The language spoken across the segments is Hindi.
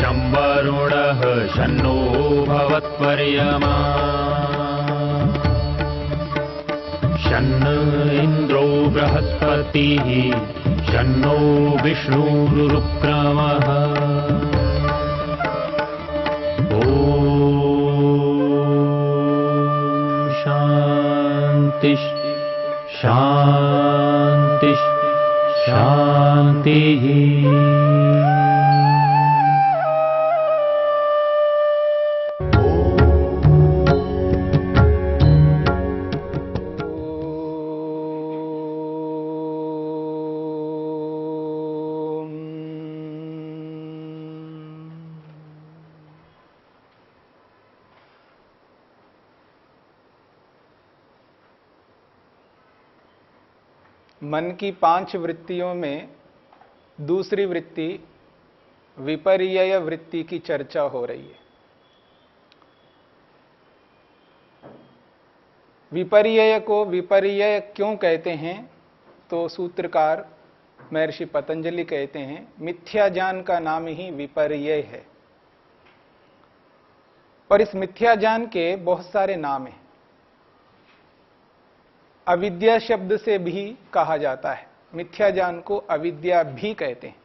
शं वरुणः शन्नो भवत्वर्यमा शन्न इन्द्रो बृहस्पतिः शन्नो विष्णुरुक्रमः ॐ शान्ति शान्ति शान्तिः। मन की 5 वृत्तियों में दूसरी वृत्ति विपर्यय वृत्ति की चर्चा हो रही है। विपर्यय को विपर्यय क्यों कहते हैं? तो सूत्रकार महर्षि पतंजलि कहते हैं मिथ्या ज्ञान का नाम ही विपर्यय है। और इस मिथ्या ज्ञान के बहुत सारे नाम हैं। अविद्या शब्द से भी कहा जाता है, मिथ्या ज्ञान को अविद्या भी कहते हैं।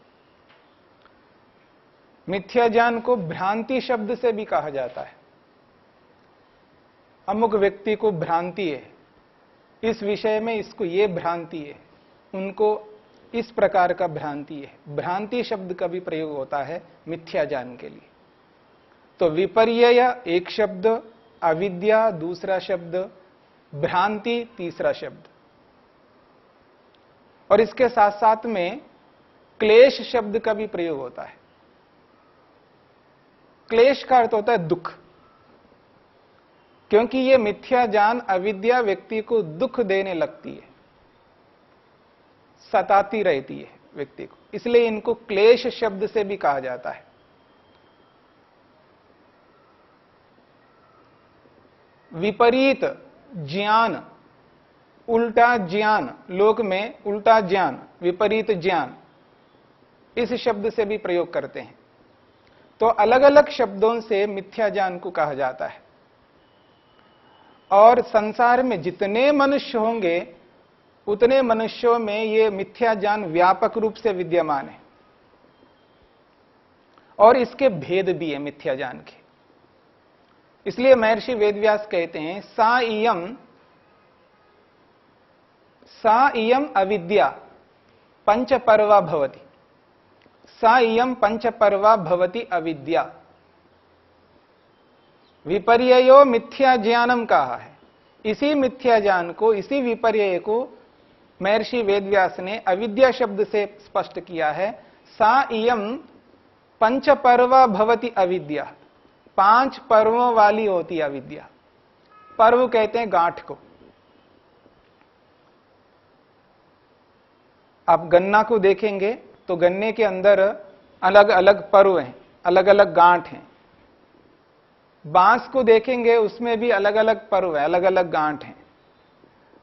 मिथ्या ज्ञान को भ्रांति शब्द से भी कहा जाता है। अमुक व्यक्ति को भ्रांति है, इस विषय में इसको ये भ्रांति है, उनको इस प्रकार का भ्रांति है। भ्रांति शब्द का भी प्रयोग होता है मिथ्या ज्ञान के लिए। तो विपर्यय एक शब्द, अविद्या दूसरा शब्द, भ्रांति तीसरा शब्द। और इसके साथ साथ में क्लेश शब्द का भी प्रयोग होता है। क्लेश का अर्थ होता है दुख, क्योंकि यह मिथ्या ज्ञान अविद्या व्यक्ति को दुख देने लगती है, सताती रहती है व्यक्ति को, इसलिए इनको क्लेश शब्द से भी कहा जाता है। विपरीत ज्ञान, उल्टा ज्ञान, लोक में उल्टा ज्ञान, विपरीत ज्ञान, इस शब्द से भी प्रयोग करते हैं। तो अलग अलग शब्दों से मिथ्या ज्ञान को कहा जाता है। और संसार में जितने मनुष्य होंगे उतने मनुष्यों में ये मिथ्या ज्ञान व्यापक रूप से विद्यमान है। और इसके भेद भी है मिथ्या ज्ञान के। इसलिए महर्षि वेदव्यास कहते हैं सा इयम अविद्या पंचपर्वा भवति, सा इयम पंचपर्वा भवति अविद्या। विपर्ययो मिथ्या ज्ञानम कहा है। इसी मिथ्या ज्ञान को, इसी विपर्यय को महर्षि वेदव्यास ने अविद्या शब्द से स्पष्ट किया है। सा इयम पंचपर्वा भवति अविद्या, 5 पर्वों वाली होती है अविद्या। पर्व कहते हैं गांठ को। आप गन्ना को देखेंगे तो गन्ने के अंदर अलग अलग पर्व हैं, अलग अलग गांठ हैं। बांस को देखेंगे उसमें भी अलग अलग पर्व है, अलग अलग गांठ हैं।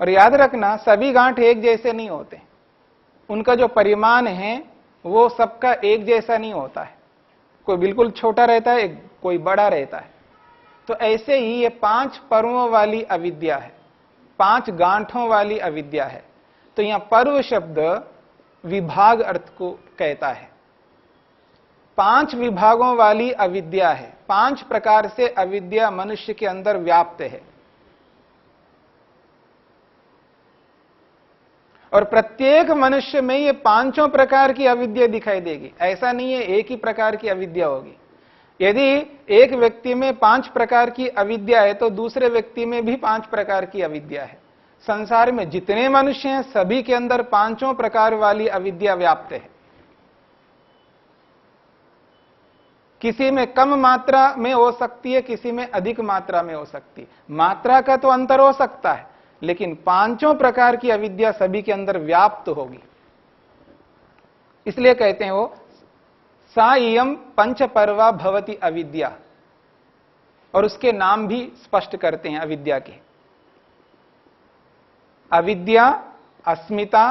और याद रखना सभी गांठ एक जैसे नहीं होते, उनका जो परिमाण है वो सबका एक जैसा नहीं होता है। कोई बिल्कुल छोटा रहता है, कोई बड़ा रहता है। तो ऐसे ही ये 5 पर्वों वाली अविद्या है, 5 गांठों वाली अविद्या है। तो यहां पर्व शब्द विभाग अर्थ को कहता है। 5 विभागों वाली अविद्या है, 5 प्रकार से अविद्या मनुष्य के अंदर व्याप्त है। और प्रत्येक मनुष्य में ये 5 प्रकार की अविद्या दिखाई देगी। ऐसा नहीं है एक ही प्रकार की अविद्या होगी। यदि एक व्यक्ति में 5 प्रकार की अविद्या है तो दूसरे व्यक्ति में भी 5 प्रकार की अविद्या है। संसार में जितने मनुष्य हैं सभी के अंदर 5 प्रकार वाली अविद्या व्याप्त है। किसी में कम मात्रा में हो सकती है, किसी में अधिक मात्रा में हो सकती है। मात्रा का तो अंतर हो सकता है, लेकिन 5 प्रकार की अविद्या सभी के अंदर व्याप्त होगी। इसलिए कहते हैं वो सा इयम पंचपर्वा भवति अविद्या। और उसके नाम भी स्पष्ट करते हैं अविद्या के। अविद्या, अस्मिता,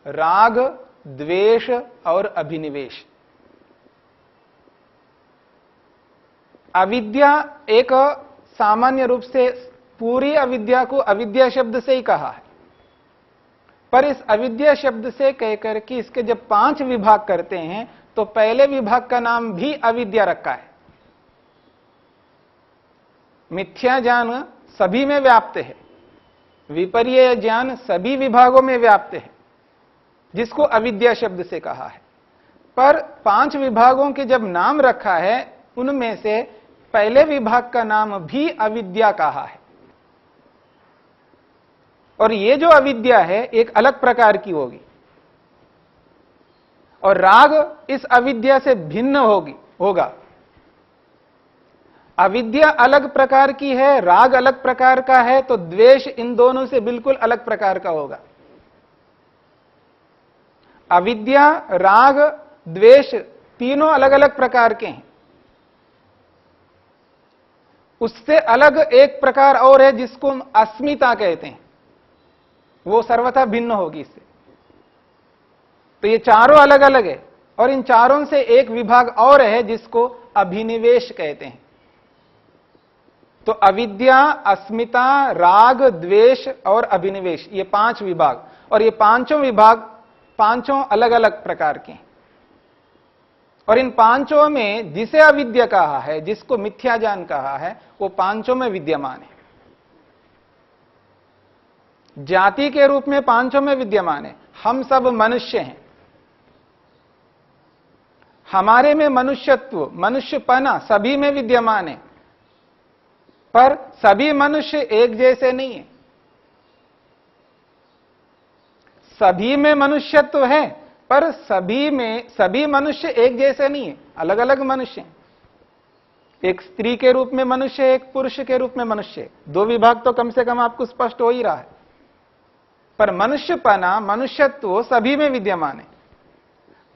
राग, द्वेष और अभिनिवेश। अविद्या एक सामान्य रूप से पूरी अविद्या को अविद्या शब्द से ही कहा है, पर इस अविद्या शब्द से कहकर कि इसके जब 5 विभाग करते हैं तो पहले विभाग का नाम भी अविद्या रखा है। मिथ्या ज्ञान सभी में व्याप्त है, विपर्य ज्ञान सभी विभागों में व्याप्त है, जिसको अविद्या शब्द से कहा है। पर 5 विभागों के जब नाम रखा है उनमें से पहले विभाग का नाम भी अविद्या कहा है। और ये जो अविद्या है एक अलग प्रकार की होगी, और राग इस अविद्या से भिन्न होगा। अविद्या अलग प्रकार की है, राग अलग प्रकार का है, तो द्वेष इन दोनों से बिल्कुल अलग प्रकार का होगा। अविद्या, राग, द्वेष तीनों अलग अलग प्रकार के हैं। उससे अलग एक प्रकार और है जिसको हम अस्मिता कहते हैं, वो सर्वथा भिन्न होगी इससे। तो ये चारों अलग अलग है, और इन चारों से एक विभाग और है जिसको अभिनिवेश कहते हैं। तो अविद्या, अस्मिता, राग, द्वेष और अभिनिवेश, ये 5 विभाग, और ये पांचों विभाग पांचों अलग अलग प्रकार के हैं। और इन पांचों में जिसे अविद्या कहा है, जिसको मिथ्या ज्ञान कहा है, वो पांचों में विद्यमान है। जाति के रूप में पांचों में विद्यमान है। हम सब मनुष्य हैं, हमारे में मनुष्यत्व, मनुष्यपना सभी में विद्यमान है, पर सभी मनुष्य एक जैसे नहीं है। सभी में मनुष्यत्व है, पर सभी मनुष्य एक जैसे नहीं है, अलग अलग मनुष्य हैं। एक स्त्री के रूप में मनुष्य, एक पुरुष के रूप में मनुष्य, 2 विभाग तो कम से कम आपको स्पष्ट हो ही रहा है। पर मनुष्यपना, मनुष्यत्व सभी में विद्यमान है।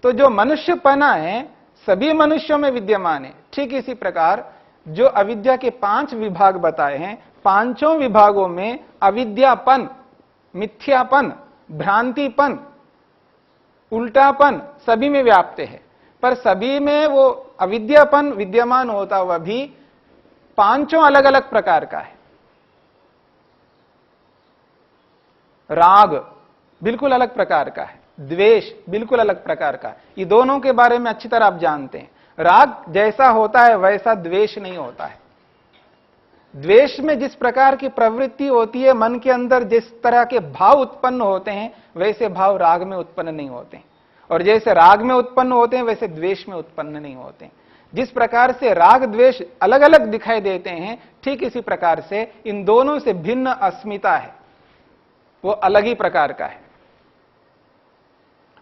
तो जो मनुष्यपना है सभी मनुष्यों में विद्यमान है। ठीक इसी प्रकार जो अविद्या के 5 विभाग बताए हैं, पांचों विभागों में अविद्यापन, मिथ्यापन, भ्रांतिपन, उल्टापन सभी में व्याप्त है। पर सभी में वो अविद्यापन विद्यमान होता हुआ भी पांचों अलग अलग प्रकार का है। राग बिल्कुल अलग प्रकार का है, द्वेष बिल्कुल अलग प्रकार का है। ये दोनों के बारे में अच्छी तरह आप जानते हैं। राग जैसा होता है वैसा द्वेष नहीं होता है। द्वेष में जिस प्रकार की प्रवृत्ति होती है, मन के अंदर जिस तरह के भाव उत्पन्न होते हैं, वैसे भाव राग में उत्पन्न नहीं होते हैं। और जैसे राग में उत्पन्न होते हैं वैसे द्वेष में उत्पन्न नहीं होते हैं। जिस प्रकार से राग द्वेष अलग अलग दिखाई देते हैं, ठीक इसी प्रकार से इन दोनों से भिन्न अस्मिता है, वो अलग ही प्रकार का है।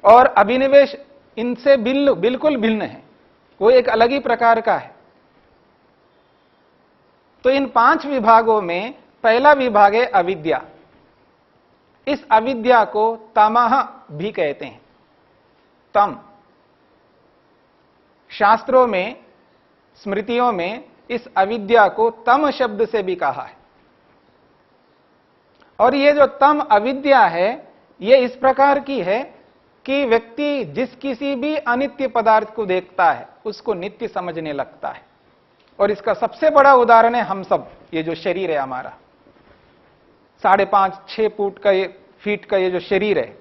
और अभिनिवेश इनसे बिल्कुल भिन्न है, वो एक अलग ही प्रकार का है। तो इन 5 विभागों में पहला विभाग है अविद्या। इस अविद्या को तमः भी कहते हैं। तम, शास्त्रों में, स्मृतियों में इस अविद्या को तम शब्द से भी कहा है। और ये जो तम अविद्या है, ये इस प्रकार की है कि व्यक्ति जिस किसी भी अनित्य पदार्थ को देखता है उसको नित्य समझने लगता है। और इसका सबसे बड़ा उदाहरण है हम सब, ये जो शरीर है हमारा, 5.5-6 फीट का ये जो शरीर है,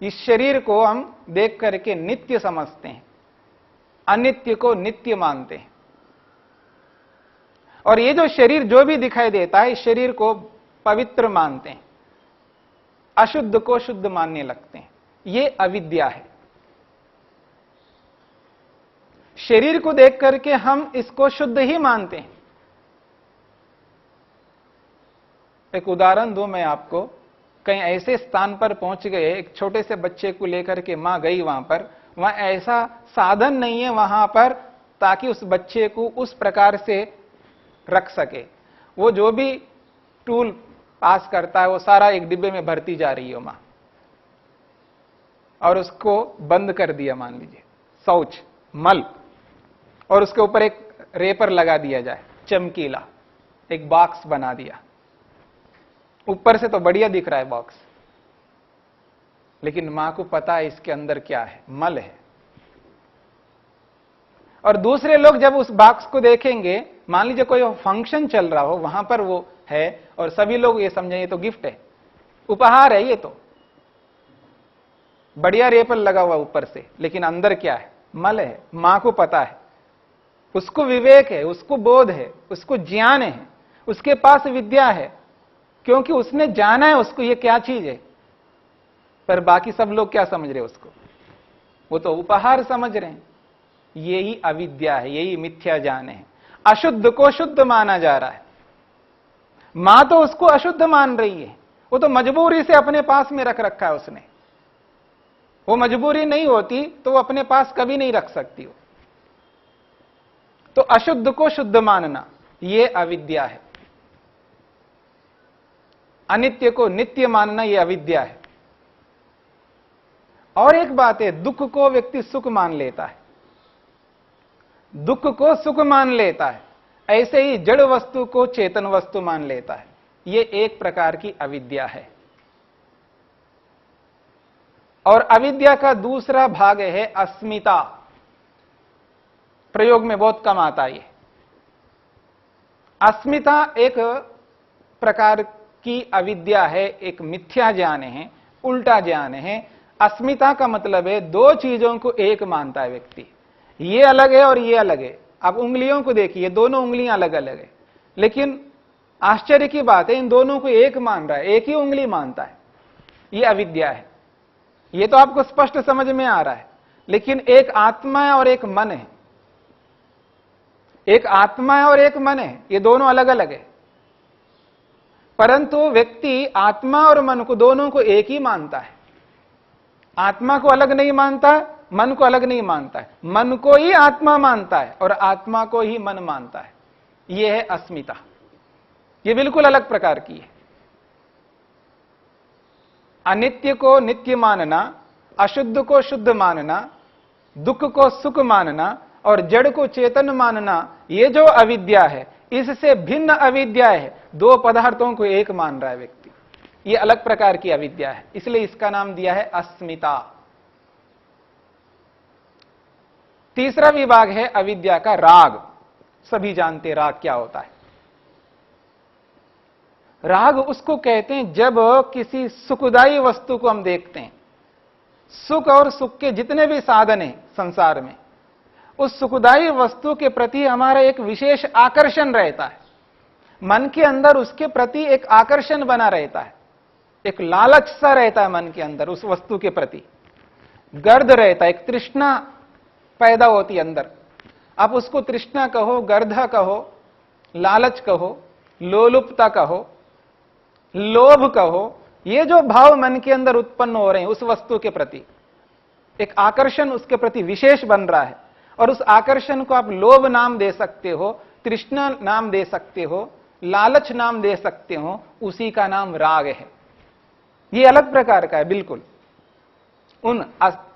इस शरीर को हम देख करके नित्य समझते हैं, अनित्य को नित्य मानते हैं। और ये जो शरीर जो भी दिखाई देता है, इस शरीर को पवित्र मानते हैं, अशुद्ध को शुद्ध मानने लगते हैं। ये अविद्या है। शरीर को देख करके हम इसको शुद्ध ही मानते हैं। एक उदाहरण दूं मैं आपको। कहीं ऐसे स्थान पर पहुंच गए, एक छोटे से बच्चे को लेकर के मां गई वहां ऐसा साधन नहीं है वहां पर ताकि उस बच्चे को उस प्रकार से रख सके। वो जो भी टूल पास करता है वो सारा एक डिब्बे में भरती जा रही है मां, और उसको बंद कर दिया, मान लीजिए शौच, मल, और उसके ऊपर एक रेपर लगा दिया जाए, चमकीला एक बॉक्स बना दिया। ऊपर से तो बढ़िया दिख रहा है बॉक्स, लेकिन मां को पता है इसके अंदर क्या है, मल है। और दूसरे लोग जब उस बॉक्स को देखेंगे, मान लीजिए कोई फंक्शन चल रहा हो, वहां पर वो है और सभी लोग ये समझें ये तो गिफ्ट है, उपहार है, ये तो बढ़िया रेपर लगा हुआ ऊपर से, लेकिन अंदर क्या है? मल है। मां को पता है, उसको विवेक है, उसको बोध है, उसको ज्ञान है, उसके पास विद्या है, क्योंकि उसने जाना है उसको ये क्या चीज है। पर बाकी सब लोग क्या समझ रहे हैं उसको? वो तो उपहार समझ रहे हैं। यही अविद्या है, यही मिथ्या ज्ञान है। अशुद्ध को शुद्ध माना जा रहा है। मां तो उसको अशुद्ध मान रही है, वो तो मजबूरी से अपने पास में रख रखा है उसने। वो मजबूरी नहीं होती तो वो अपने पास कभी नहीं रख सकती हो। तो अशुद्ध को शुद्ध मानना ये अविद्या है। अनित्य को नित्य मानना ये अविद्या है। और एक बात है, दुख को व्यक्ति सुख मान लेता है, दुख को सुख मान लेता है, ऐसे ही जड़ वस्तु को चेतन वस्तु मान लेता है। ये एक प्रकार की अविद्या है। और अविद्या का दूसरा भाग है अस्मिता। प्रयोग में बहुत कम आता है। अस्मिता एक प्रकार की अविद्या है, एक मिथ्या ज्ञान है, उल्टा ज्ञान है। अस्मिता का मतलब है दो चीजों को एक मानता है व्यक्ति, ये अलग है और ये अलग है। आप उंगलियों को देखिए, दोनों उंगलियां अलग अलग है, लेकिन आश्चर्य की बात है इन दोनों को एक मान रहा है, एक ही उंगली मानता है। ये अविद्या है। ये तो आपको स्पष्ट समझ में आ रहा है। लेकिन एक आत्मा है और एक मन है, एक आत्मा है और एक मन है, ये दोनों अलग अलग है। परंतु व्यक्ति आत्मा और मन को दोनों को एक ही मानता है। आत्मा को अलग नहीं मानता, मन को अलग नहीं मानता है। मन को ही आत्मा मानता है और आत्मा को ही मन मानता है। यह है अस्मिता। यह बिल्कुल अलग प्रकार की है। अनित्य को नित्य मानना, अशुद्ध को शुद्ध मानना, दुख को सुख मानना और जड़ को चेतन मानना, यह जो अविद्या है, इससे भिन्न अविद्या है। दो पदार्थों को एक मान रहा है व्यक्ति, यह अलग प्रकार की अविद्या है। इसलिए इसका नाम दिया है अस्मिता। तीसरा विभाग है अविद्या का राग। सभी जानते हैं राग क्या होता है। राग उसको कहते हैं जब किसी सुखदायी वस्तु को हम देखते हैं, सुख और सुख के जितने भी साधन हैं संसार में, उस सुखदायी वस्तु के प्रति हमारा एक विशेष आकर्षण रहता है। मन के अंदर उसके प्रति एक आकर्षण बना रहता है, एक लालच सा रहता है मन के अंदर उस वस्तु के प्रति, गर्द रहता है, एक तृष्णा पैदा होती है अंदर। आप उसको तृष्णा कहो, गर्धा कहो, लालच कहो, लोलुपता कहो, लोभ कहो, ये जो भाव मन के अंदर उत्पन्न हो रहे हैं उस वस्तु के प्रति, एक आकर्षण उसके प्रति विशेष बन रहा है। और उस आकर्षण को आप लोभ नाम दे सकते हो, तृष्णा नाम दे सकते हो, लालच नाम दे सकते हो, उसी का नाम राग है। ये अलग प्रकार का है बिल्कुल। उन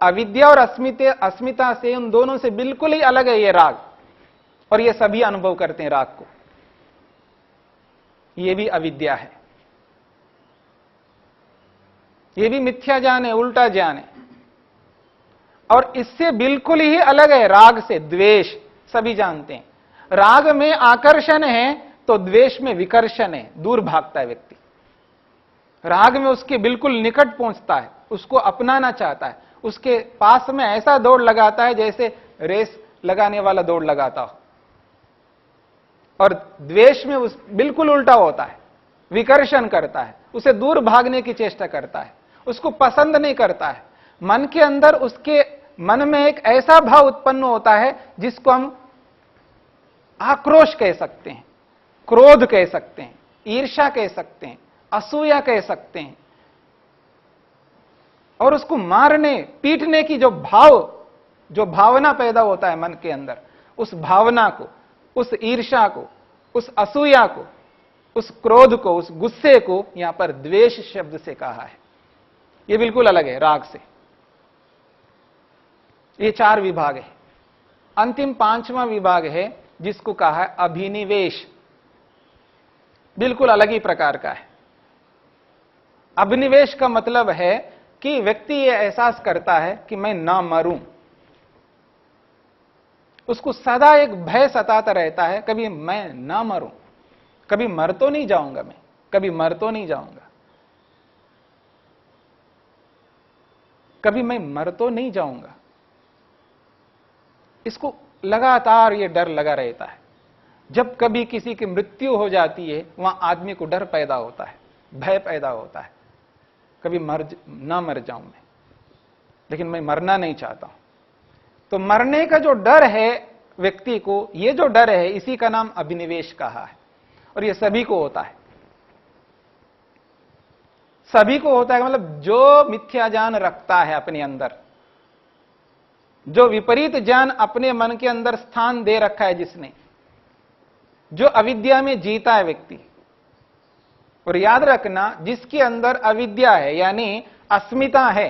अविद्या और अस्मिता से, उन दोनों से बिल्कुल ही अलग है ये राग। और ये सभी अनुभव करते हैं राग को। ये भी अविद्या है, ये भी मिथ्या ज्ञान है, उल्टा ज्ञान है। और इससे बिल्कुल ही अलग है राग से द्वेष। सभी जानते हैं राग में आकर्षण है तो द्वेष में विकर्षण है, दूर भागता है व्यक्ति। राग में उसके बिल्कुल निकट पहुंचता है, उसको अपनाना चाहता है, उसके पास में ऐसा दौड़ लगाता है जैसे रेस लगाने वाला दौड़ लगाता हो। और द्वेष में उस बिल्कुल उल्टा होता है, विकर्षण करता है, उसे दूर भागने की चेष्टा करता है, उसको पसंद नहीं करता है। मन के अंदर उसके मन में एक ऐसा भाव उत्पन्न होता है जिसको हम आक्रोश कह सकते हैं, क्रोध कह सकते हैं, ईर्ष्या कह सकते हैं, असूया कह सकते हैं। और उसको मारने पीटने की जो भावना पैदा होता है मन के अंदर, उस भावना को, उस ईर्ष्या को, उस असूया को, उस क्रोध को, उस गुस्से को यहां पर द्वेष शब्द से कहा है। यह बिल्कुल अलग है राग से। ये चार विभाग है। अंतिम पांचवां विभाग है जिसको कहा है अभिनिवेश। बिल्कुल अलग ही प्रकार का है। अभिनिवेश का मतलब है कि व्यक्ति यह एहसास करता है कि मैं ना मरूं, उसको सदा एक भय सताता रहता है, कभी मैं ना मरूं, कभी मर तो नहीं जाऊंगा, मैं कभी मर तो नहीं जाऊंगा, कभी मैं मर तो नहीं जाऊंगा। इसको लगातार ये डर लगा रहता है। जब कभी किसी की मृत्यु हो जाती है, वहां आदमी को डर पैदा होता है, भय पैदा होता है, कभी ना मर जाऊं मैं, लेकिन मैं मरना नहीं चाहता हूं। तो मरने का जो डर है व्यक्ति को, ये जो डर है, इसी का नाम अभिनिवेश कहा है। और ये सभी को होता है, सभी को होता है। मतलब जो मिथ्या ज्ञान रखता है अपने अंदर, जो विपरीत ज्ञान अपने मन के अंदर स्थान दे रखा है जिसने, जो अविद्या में जीता है व्यक्ति। और याद रखना, जिसके अंदर अविद्या है यानी अस्मिता है,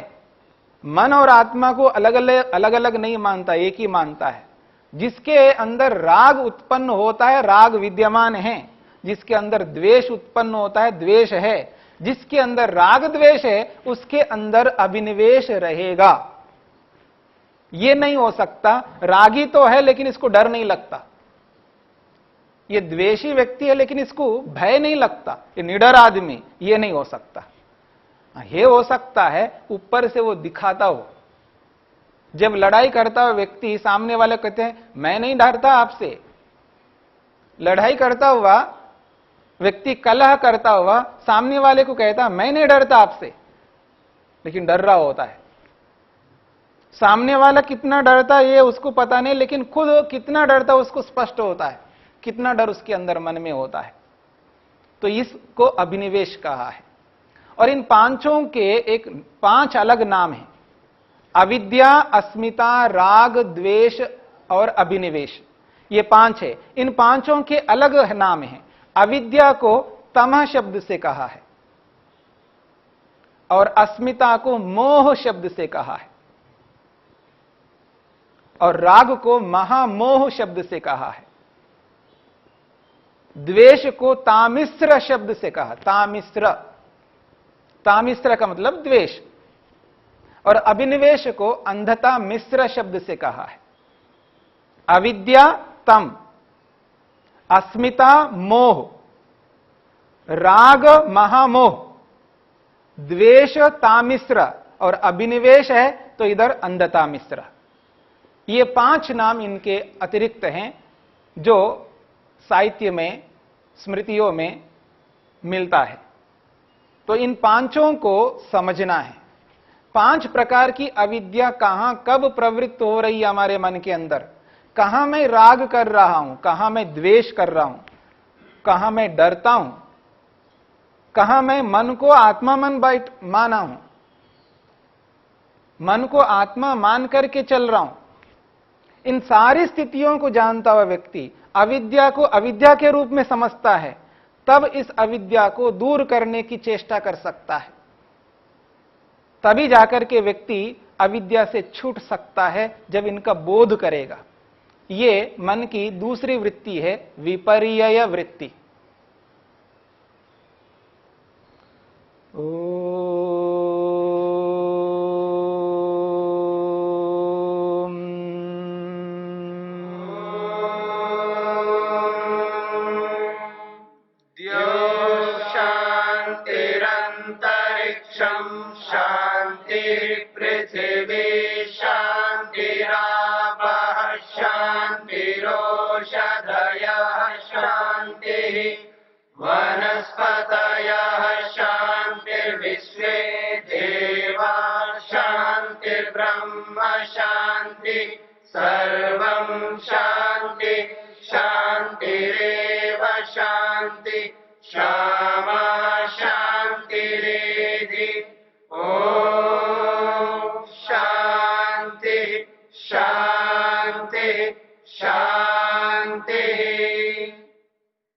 मन और आत्मा को अलग अलग नहीं मानता, एक ही मानता है। जिसके अंदर राग उत्पन्न होता है, राग विद्यमान है। जिसके अंदर द्वेष उत्पन्न होता है, द्वेष है। जिसके अंदर राग द्वेष है, उसके अंदर अभिनिवेश रहेगा। यह नहीं हो सकता रागी तो है लेकिन इसको डर नहीं लगता, ये द्वेषी व्यक्ति है लेकिन इसको भय नहीं लगता, ये निडर आदमी, ये नहीं हो सकता। ये हो सकता है ऊपर से वो दिखाता हो। जब लड़ाई करता हुआ व्यक्ति सामने वाले कहते हैं मैं नहीं डरता आपसे, लड़ाई करता हुआ व्यक्ति कलह करता हुआ सामने वाले को कहता मैं नहीं डरता आपसे, लेकिन डर रहा होता है। सामने वाला कितना डरता है ये उसको पता नहीं, लेकिन खुद कितना डरता है उसको स्पष्ट होता है, कितना डर उसके अंदर मन में होता है। तो इसको अभिनिवेश कहा है। और इन पांचों के एक 5 अलग नाम हैं: अविद्या, अस्मिता, राग, द्वेष और अभिनिवेश। ये 5 है। इन पांचों के अलग नाम हैं। अविद्या को तमः शब्द से कहा है, और अस्मिता को मोह शब्द से कहा है, और राग को महामोह शब्द से कहा है। द्वेष को तामिश्र शब्द से कहा, तामिश्र, तामिश्र का मतलब द्वेष। और अभिनिवेश को अंधता मिश्र शब्द से कहा है। अविद्या तम, अस्मिता मोह, राग महामोह, द्वेष तामिश्र, और अभिनिवेश है तो इधर अंधता मिश्र। ये 5 नाम इनके अतिरिक्त हैं जो साहित्य में, स्मृतियों में मिलता है। तो इन पांचों को समझना है। 5 प्रकार की अविद्या कहां कब प्रवृत्त हो रही है हमारे मन के अंदर, कहां मैं राग कर रहा हूं, कहां मैं द्वेष कर रहा हूं, कहां मैं डरता हूं, कहां मैं मन को आत्मा मन बाइट माना हूं, मन को आत्मा मान करके चल रहा हूं। इन सारी स्थितियों को जानता हुआ व्यक्ति अविद्या को अविद्या के रूप में समझता है, तब इस अविद्या को दूर करने की चेष्टा कर सकता है। तभी जाकर के व्यक्ति अविद्या से छूट सकता है जब इनका बोध करेगा। ये मन की दूसरी वृत्ति है, विपर्यय वृत्ति। वनस्पतयः शान्तिर्विश्वे देवा शान्तिर्ब्रह्म शान्तिः।